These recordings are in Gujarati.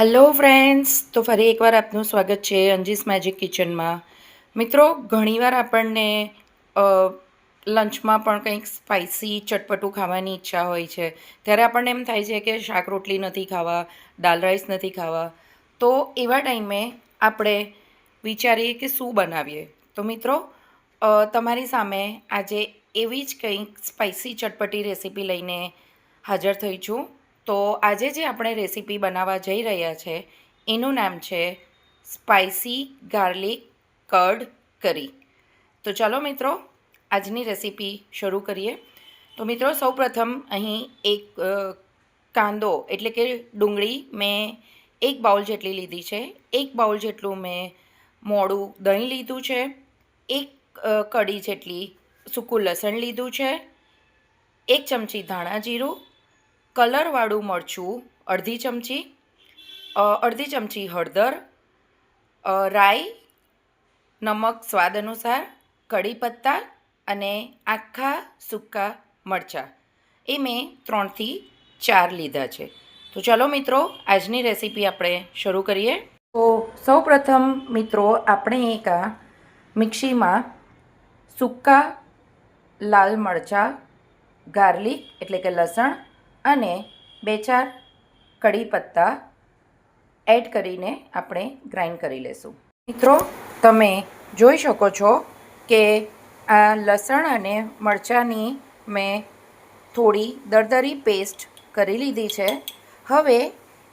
હેલો ફ્રેન્ડ્સ, તો ફરી એકવાર આપનું સ્વાગત છે અંજીસ મેજિક કિચનમાં. મિત્રો, ઘણીવાર આપણને લંચમાં પણ કંઈક સ્પાઇસી ચટપટું ખાવાની ઈચ્છા હોય છે. ત્યારે આપણને એમ થાય છે કે શાક રોટલી નથી ખાવા, દાલ રાઈસ નથી ખાવા. તો એવા ટાઈમે આપણે વિચારીએ કે શું બનાવીએ. તો મિત્રો, તમારી સામે આજે એવી જ કંઈક સ્પાઇસી ચટપટી રેસીપી લઈને હાજર થઈ છું. તો આજે જે આપણે રેસીપી બનાવવા જઈ રહ્યા છે એનું નામ છે સ્પાઇસી ગાર્લિક કર્ડ કરી. તો ચાલો મિત્રો, આજની રેસીપી શરૂ કરીએ. તો મિત્રો, સૌપ્રથમ અહીં એક કાંદો એટલે કે ડુંગળી મેં 1 બાઉલ જેટલી લીધી છે. 1 બાઉલ જેટલું મેં મોડું દહીં લીધું છે. 1 કળી જેટલી સૂકું લસણ લીધું છે. 1 ચમચી ધાણા જીરું, કલરવાળું મરચું અડધી ચમચી, અડધી ચમચી હળદર, રાઈ, નમક સ્વાદ અનુસાર, કઢી પત્તા અને આખા સૂકા મરચાં એ મેં 3થી 4 લીધા છે. તો ચાલો મિત્રો, આજની રેસીપી આપણે શરૂ કરીએ. તો સૌપ્રથમ મિત્રો, આપણે એક મિક્સીમાં સૂકા લાલ મરચાં, ગાર્લિક એટલે કે લસણ અને 2-4 કઢી પત્તા એડ કરીને આપણે ગ્રાઇન્ડ કરી લેશું. મિત્રો, તમે જોઈ શકો છો કે આ લસણ અને મરચાંની મેં થોડી દરદરી પેસ્ટ કરી લીધી છે. હવે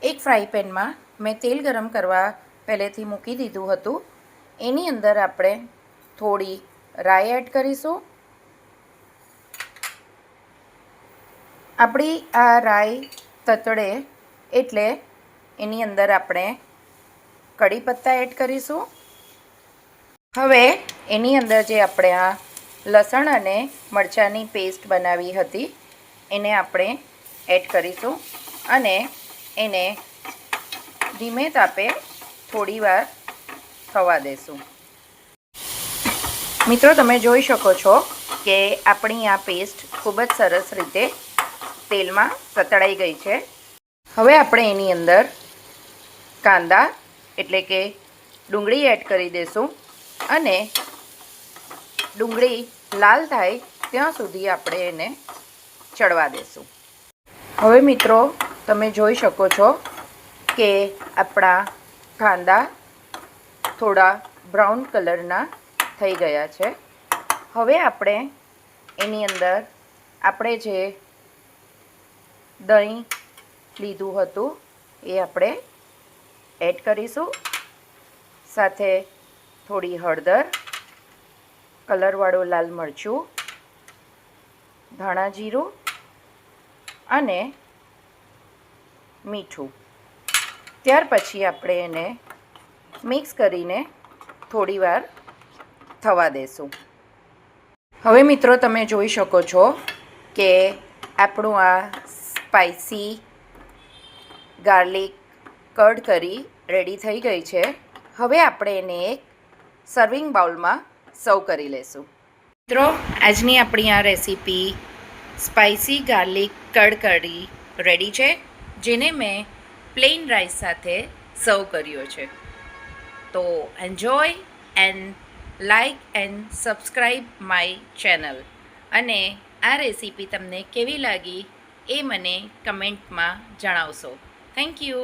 એક ફ્રાય પેનમાં મેં તેલ ગરમ કરવા પહેલેથી મૂકી દીધું હતું. એની અંદર આપણે થોડી રાઈ એડ કરીશું. આપણી આ રાઈ તતડે એટલે એની અંદર આપણે કઢી પત્તા એડ કરીશું. હવે એની અંદર જે આપણે આ લસણ અને મરચાંની પેસ્ટ બનાવી હતી એને આપણે એડ કરીશું અને એને ધીમે તાપે થોડીવાર થવા દેશું. મિત્રો, તમે જોઈ શકો છો કે આપણી આ પેસ્ટ ખૂબ જ સરસ રીતે તેલમાં તતડાઈ ગઈ છે. હવે આપણે એની અંદર કાંદા એટલે કે ડુંગળી એડ કરી દઈશું અને ડુંગળી લાલ થાય ત્યાં સુધી આપણે એને ચડવા દઈશું. હવે મિત્રો, તમે જોઈ શકો છો કે આપણા કાંદા થોડા બ્રાઉન કલરના થઈ ગયા છે. હવે આપણે એની અંદર આપણે જે દહીં લીધું હતું એ આપણે એડ કરીશું. સાથે થોડી હળદર, કલરવાળું લાલ મરચું, ધાણા જીરું અને મીઠું. ત્યાર પછી આપણે એને મિક્સ કરીને થોડીવાર થવા દેશું. હવે મિત્રો, તમે જોઈ શકો છો કે આપણું આ સ્પાઇસી ગાર્લિક કર્ડ કરી રેડી થઈ ગઈ છે. હવે આપણે એને એક સર્વિંગ બાઉલમાં સર્વ કરી લઈશું. મિત્રો, આજની આપણી આ રેસીપી સ્પાઇસી ગાર્લિક કર્ડ કરી રેડી છે, જેને મેં પ્લેન રાઈસ સાથે સર્વ કર્યો છે. તો enjoy and like and subscribe my channel. અને આ રેસીપી તમને કેવી લાગી એ મને કમેન્ટમાં જણાવશો. Thank you.